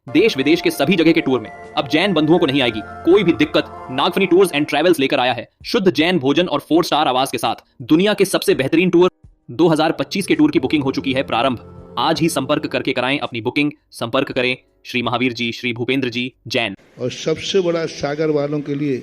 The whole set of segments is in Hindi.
देश विदेश के सभी जगह के टूर में अब जैन बंधुओं को नहीं आएगी कोई भी दिक्कत। नागफनी टूर्स एंड ट्रैवल्स लेकर आया है शुद्ध जैन भोजन और 4 स्टार आवास के साथ दुनिया के सबसे बेहतरीन टूर। 2025 के टूर की बुकिंग हो चुकी है प्रारंभ। आज ही संपर्क करके कराएं अपनी बुकिंग। संपर्क करें श्री महावीर जी, श्री भूपेंद्र जी, जैन। और सबसे बड़ा सागर वालों के लिए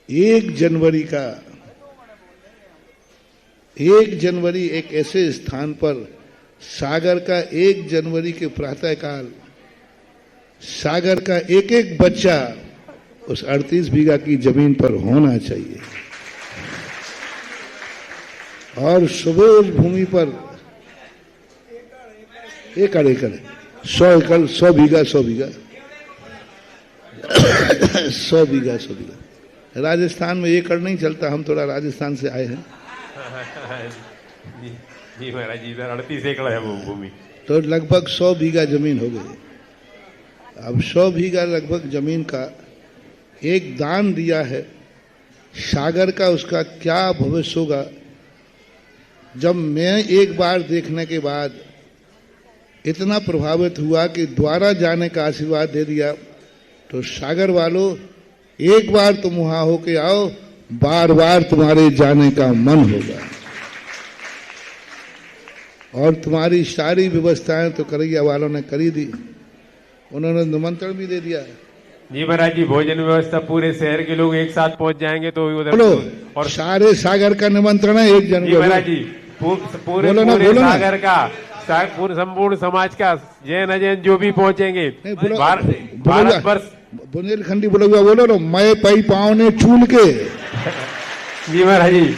1 जनवरी एक ऐसे स्थान पर सागर का 1 जनवरी के प्रातःकाल सागर का एक एक बच्चा उस 38 बीघा की जमीन पर होना चाहिए और सुबह उस भूमि पर 1 एकड़ 100 एकड़ 100 बीघा 100 बीघा राजस्थान में एकड़ नहीं चलता। हम थोड़ा राजस्थान से आए हैं जी महाराज जी, इधर 38 एकड़ है वो भूमि, तो लगभग 100 बीघा जमीन हो गई। अब 100 बीघा लगभग जमीन का एक दान दिया है सागर का, उसका क्या भविष्य होगा। जब मैं एक बार देखने के बाद इतना प्रभावित हुआ कि द्वारा जाने का आशीर्वाद दे दिया, तो सागर वालों एक बार तुम वहां होके आओ, बार बार तुम्हारे जाने का मन होगा। और तुम्हारी सारी व्यवस्थाएं तो करैया वालों ने करी दी, उन्होंने निमंत्रण भी दे दिया। जी महाराज जी, भोजन व्यवस्था पूरे शहर के लोग एक साथ पहुंच जाएंगे तो उधर और सारे सागर का निमंत्रण है 1 जनवरी। महाराज जी पूरे सागर का पूरे संपूर्ण समाज का जैन अजैन जो भी पहुंचेंगे भारत वर्ष बुंदेलखंडी बोला बोलो ना, मैं पई पाँव ने चूल के। जी महाराज जी,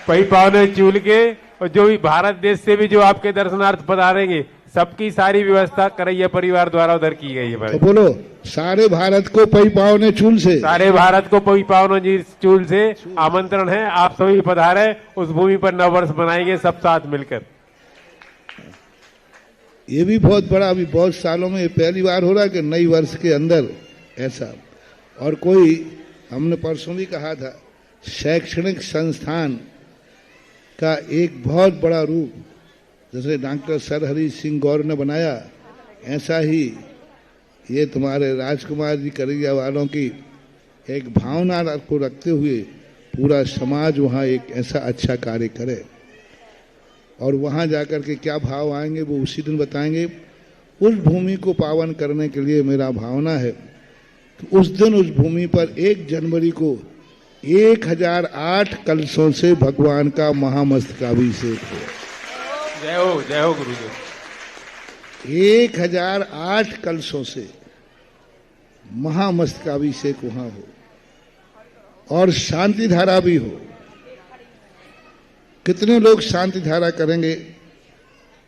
पई पाँव ने चूल के, और जो भी भारत देश से भी जो आपके दर्शनार्थ पधारेंगे सबकी सारी व्यवस्था करैया परिवार द्वारा उधर की गई है। तो बोलो सारे भारत को पई पाँव ने चूल से, सारे भारत को पई पाँव ने चूल से आमंत्रण है। आप सभी पधारे, उस भूमि पर नववर्ष मनाएंगे सब साथ मिलकर। ये भी बहुत बड़ा, अभी बहुत सालों में पहली बार हो रहा है कि नई वर्ष के अंदर ऐसा। और कोई हमने परसों भी कहा था, शैक्षणिक संस्थान का एक बहुत बड़ा रूप जैसे डॉक्टर सरहरी सिंह गौर ने बनाया, ऐसा ही ये तुम्हारे राजकुमार जी करैया वालों की एक भावना को रखते हुए पूरा समाज वहाँ एक ऐसा अच्छा कार्य करे। और वहाँ जाकर के क्या भाव आएंगे वो उसी दिन बताएंगे। उस भूमि को पावन करने के लिए मेरा भावना है कि उस दिन उस भूमि पर 1 जनवरी को 1008 कलशों से भगवान का महामस्तकाभिषेक हो। जय हो गुरुदेव। 1008 कलशों से महामस्तकाभिषेक वहां हो और शांति धारा भी हो। कितने लोग शांति धारा करेंगे,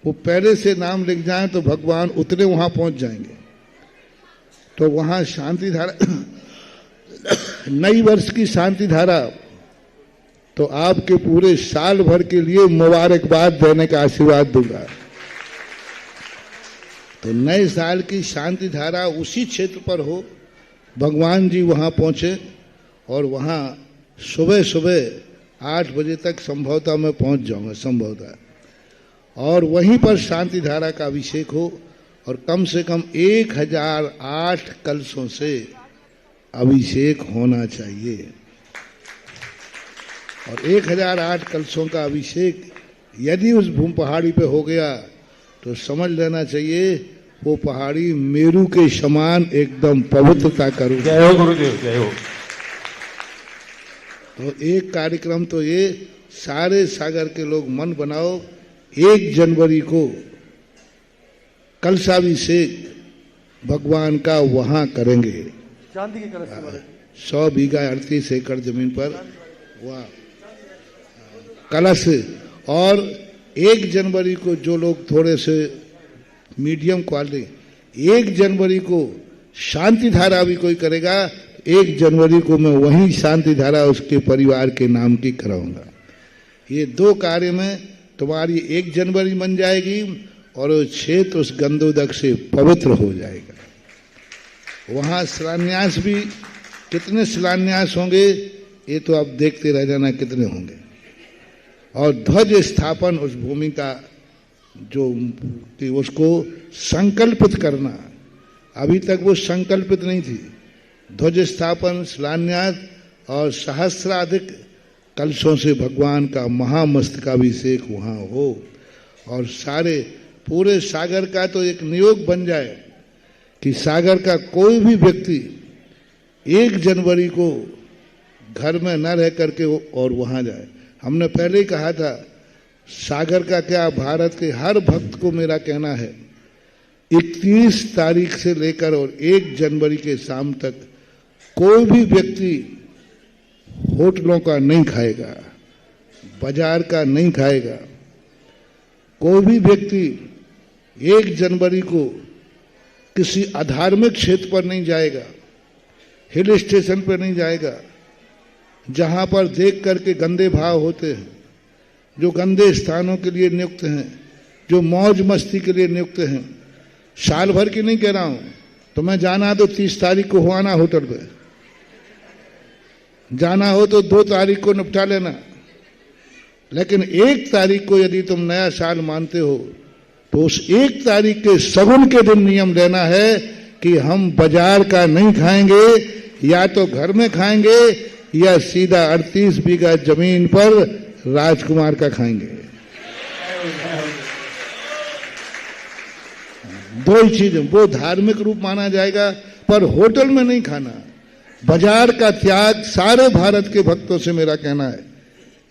वो पहले से नाम लिख जाएं तो भगवान उतने वहां पहुंच जाएंगे। तो वहां शांति धारा नई वर्ष की शांति धारा तो आपके पूरे साल भर के लिए मुबारकबाद देने का आशीर्वाद दूंगा। तो नए साल की शांति धारा उसी क्षेत्र पर हो, भगवान जी वहां पहुंचे और वहां सुबह सुबह 8 बजे तक संभवतः मैं पहुंच जाऊंगा संभवतः, और वहीं पर शांति धारा का अभिषेक हो और कम से कम 1008 कलशों से अभिषेक होना चाहिए। और 1008 कलशों का अभिषेक यदि उस भूमि पहाड़ी पे हो गया तो समझ लेना चाहिए वो पहाड़ी मेरू के समान एकदम पवित्रता करूँ। जय हो गुरुदेव, जय हो। तो एक कार्यक्रम तो ये सारे सागर के लोग मन बनाओ, 1 जनवरी को कलशाभिषेक भगवान का वहां करेंगे। चांदी के कलश 100 बीघा 38 एकड़ जमीन पर वहाँ कलश। और 1 जनवरी को जो लोग थोड़े से मीडियम क्वालिटी, 1 जनवरी को शांति धारा भी कोई करेगा, 1 जनवरी को मैं वही शांति धारा उसके परिवार के नाम की कराऊंगा। ये 2 कार्य में तुम्हारी 1 जनवरी बन जाएगी और वो क्षेत्र उस गंधोदक से पवित्र हो जाएगा। वहाँ शिलान्यास भी, कितने शिलान्यास होंगे ये तो आप देखते रह जाना कितने होंगे। और ध्वज स्थापन उस भूमि का जो कि उसको संकल्पित करना अभी तक वो संकल्पित नहीं थी। ध्वज स्थापन, शिलान्यास और सहस्राधिक कलशों से भगवान का महामस्तकाभिषेक वहाँ हो और सारे पूरे सागर का तो एक नियोग बन जाए कि सागर का कोई भी व्यक्ति 1 जनवरी को घर में न रह करके और वहाँ जाए। हमने पहले ही कहा था, सागर का क्या, भारत के हर भक्त को मेरा कहना है 31 तारीख से लेकर और 1 जनवरी के शाम तक कोई भी व्यक्ति होटलों का नहीं खाएगा, बाजार का नहीं खाएगा। कोई भी व्यक्ति 1 जनवरी को किसी अधार्मिक क्षेत्र पर नहीं जाएगा, हिल स्टेशन पर नहीं जाएगा, जहां पर देख करके गंदे भाव होते हैं, जो गंदे स्थानों के लिए नियुक्त हैं, जो मौज मस्ती के लिए नियुक्त हैं। साल भर की नहीं कह रहा हूं, तुम्हें जाना तो 30 तारीख को हो आना, होटल पे जाना हो तो 2 तारीख को निपटा लेना। लेकिन 1 तारीख को यदि तुम नया साल मानते हो तो उस 1 तारीख के सगुन के दिन नियम लेना है कि हम बाजार का नहीं खाएंगे, या तो घर में खाएंगे या सीधा 38 बीघा जमीन पर राजकुमार का खाएंगे। 2 ही चीजें, वो धार्मिक रूप माना जाएगा, पर होटल में नहीं खाना। बाजार का त्याग सारे भारत के भक्तों से मेरा कहना है।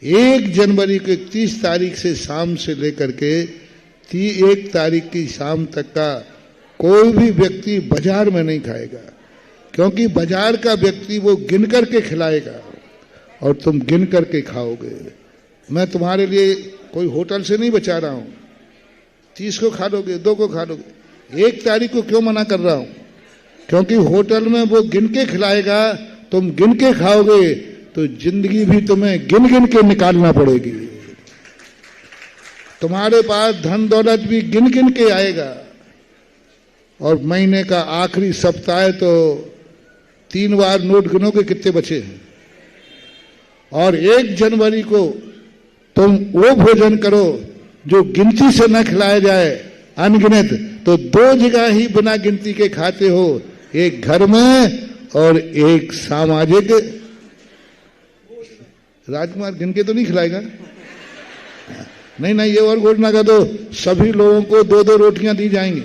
1 जनवरी के 30 तारीख से शाम से लेकर के 1 तारीख की शाम तक का कोई भी व्यक्ति बाजार में नहीं खाएगा, क्योंकि बाजार का व्यक्ति वो गिन करके खिलाएगा और तुम गिन करके खाओगे। मैं तुम्हारे लिए कोई होटल से नहीं बचा रहा हूं। 30 को खा लोगे, 2 को खा लोगे। 1 तारीख को क्यों मना कर रहा हूं? क्योंकि होटल में वो गिन के खिलाएगा, तुम गिन के खाओगे तो जिंदगी भी तुम्हें गिन गिन के निकालना पड़ेगी। तुम्हारे पास धन दौलत भी गिन गिन के आएगा, और महीने का आखिरी सप्ताह है तो 3 बार नोट गिनोगे कितने बचे हैं। और 1 जनवरी को तुम वो भोजन करो जो गिनती से न खिलाया जाए, अनगिनत, तो 2 जगह ही बिना गिनती के खाते हो, एक घर में और एक सामाजिक। राजकुमार गिन के तो नहीं खिलाएगा? नहीं नहीं, ये और घोषणा कर दो, सभी लोगों को 2-2 रोटियां दी जाएंगी।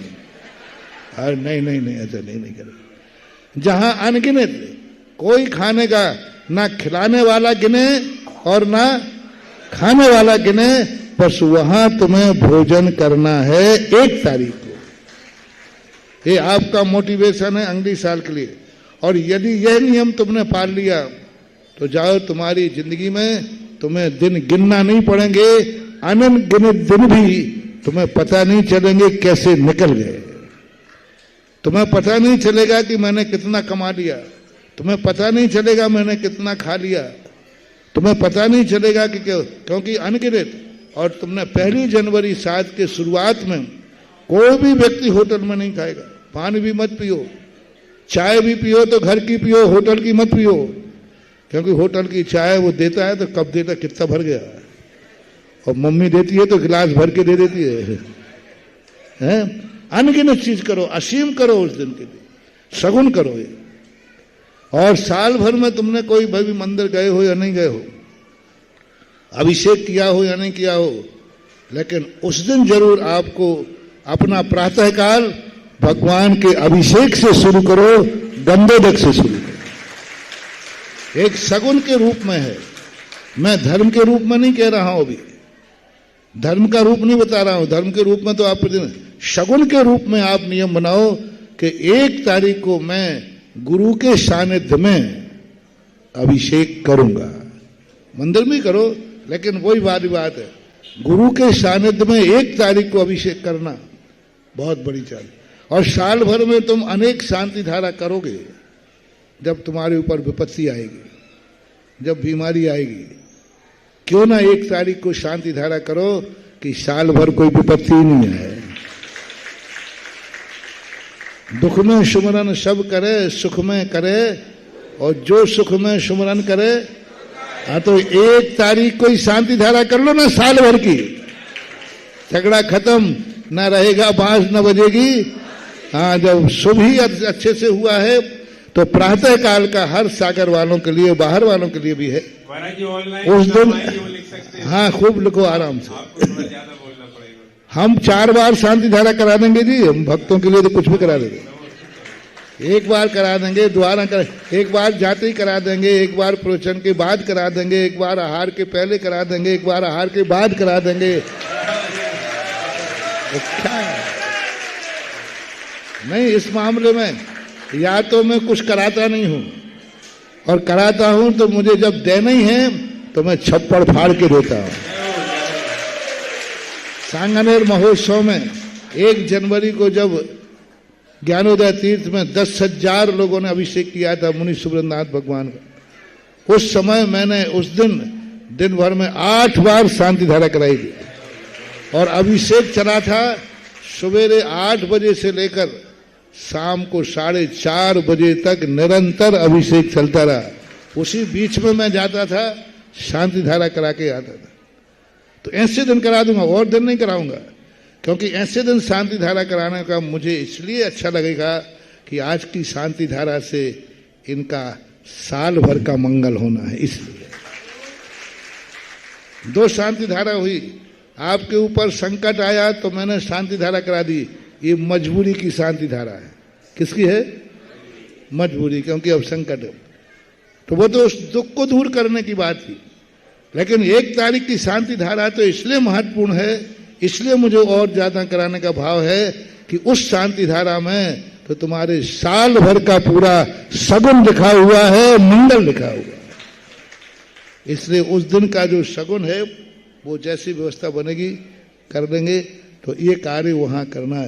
अरे नहीं नहीं नहीं, ऐसा नहीं नहीं करेगा। जहां अनगिनत, कोई खाने का ना खिलाने वाला गिने और ना खाने वाला गिने, बस वहां तुम्हें भोजन करना है 1 तारीख को। ये आपका मोटिवेशन है अगले साल के लिए। और यदि यह नियम तुमने पाल लिया तो जाओ, तुम्हारी जिंदगी में तुम्हें दिन गिनना नहीं पड़ेंगे। अनगिनत दिन भी तुम्हें पता नहीं चलेंगे कैसे निकल गए। तुम्हें पता नहीं चलेगा कि मैंने कितना कमा लिया, तुम्हें पता नहीं चलेगा मैंने कितना खा लिया, तुम्हें पता नहीं चलेगा कि क्योंकि अनगिनत। और तुमने 1 जनवरी 7 के शुरुआत में कोई भी व्यक्ति होटल में नहीं खाएगा। पानी भी मत पियो, चाय भी पियो तो घर की पियो, होटल की मत पियो। क्योंकि होटल की चाय वो देता है तो कब देता, कितना भर गया, और मम्मी देती है तो गिलास भर के दे देती है। अनगिनत चीज करो, असीम करो, उस दिन के लिए सगुन करो ये। और साल भर में तुमने कोई भी मंदिर गए हो या नहीं गए हो, अभिषेक किया हो या नहीं किया हो, लेकिन उस दिन जरूर आपको अपना प्रातःकाल भगवान के अभिषेक से शुरू करो, गंधोदक से शुरू करो। एक सगुन के रूप में है, मैं धर्म के रूप में नहीं कह रहा हूं। अभी धर्म का रूप नहीं बता रहा हूं। धर्म के रूप में तो आप सगुन के रूप में आप नियम बनाओ कि 1 तारीख को मैं गुरु के सानिध्य में अभिषेक करूंगा। मंदिर में करो, लेकिन वही बात है, गुरु के सानिध्य में 1 तारीख को अभिषेक करना बहुत बड़ी चाल। और साल भर में तुम अनेक शांति धारा करोगे। जब तुम्हारे ऊपर विपत्ति आएगी, जब बीमारी आएगी, क्यों ना 1 तारीख को शांति धारा करो कि साल भर कोई विपत्ति नहीं है। दुख में सुमरन सब करे, सुख में करे, और जो सुख में सुमरन करे, हाँ तो 1 तारीख को ही शांति धारा कर लो ना साल भर की। झगड़ा खत्म, ना रहेगा बांस न बजेगी, हाँ, जब शुभ ही अच्छे से हुआ है तो प्रातः काल का हर सागर वालों के लिए, बाहर वालों के लिए भी है। महाराज जी ऑनलाइन उस दिन लिख सकते हैं। हाँ, खूब लिखो आराम से। आपको थोड़ा ज्यादा बोलना पड़ेगा। हम 4 बार शांति धारा करा देंगे जी, हम भक्तों के लिए तो कुछ भी करा देंगे। एक बार करा देंगे, दोबारा एक बार जाते ही करा देंगे, एक बार प्रवचन के बाद करा देंगे, एक बार आहार के पहले करा देंगे, एक बार आहार के बाद करा देंगे। अच्छा नहीं, इस मामले में या तो मैं कुछ कराता नहीं हूं, और कराता हूं तो मुझे जब देना ही है तो मैं छप्पड़ फाड़ के देता हूं। सांगनेर महोत्सव में 1 जनवरी को जब ज्ञानोदय तीर्थ में 10,000 लोगों ने अभिषेक किया था मुनि सुब्रतनाथ भगवान का, उस समय मैंने उस दिन भर में 8 बार शांति धारा कराई थी, और अभिषेक चला था सवेरे 8 बजे से लेकर शाम को 4:30 बजे तक निरंतर अभिषेक चलता रहा। उसी बीच में मैं जाता था, शांति धारा करा के आता था। तो ऐसे दिन करा दूंगा, और दिन नहीं कराऊंगा, क्योंकि ऐसे दिन शांति धारा कराने का मुझे इसलिए अच्छा लगेगा कि आज की शांति धारा से इनका साल भर का मंगल होना है। इसलिए 2 शांति धारा हुई, आपके ऊपर संकट आया तो मैंने शांति धारा करा दी। ये मजबूरी की शांति धारा है। किसकी है? मजबूरी, क्योंकि अब संकट है। तो वो तो उस दुख को दूर करने की बात थी, लेकिन 1 तारीख की शांति धारा तो इसलिए महत्वपूर्ण है, इसलिए मुझे और ज्यादा कराने का भाव है कि उस शांति धारा में तो तुम्हारे साल भर का पूरा सगुन लिखा हुआ है, मंगल लिखा हुआ है। इसलिए उस दिन का जो सगुन है वो जैसी व्यवस्था बनेगी कर देंगे। तो ये कार्य वहां करना है।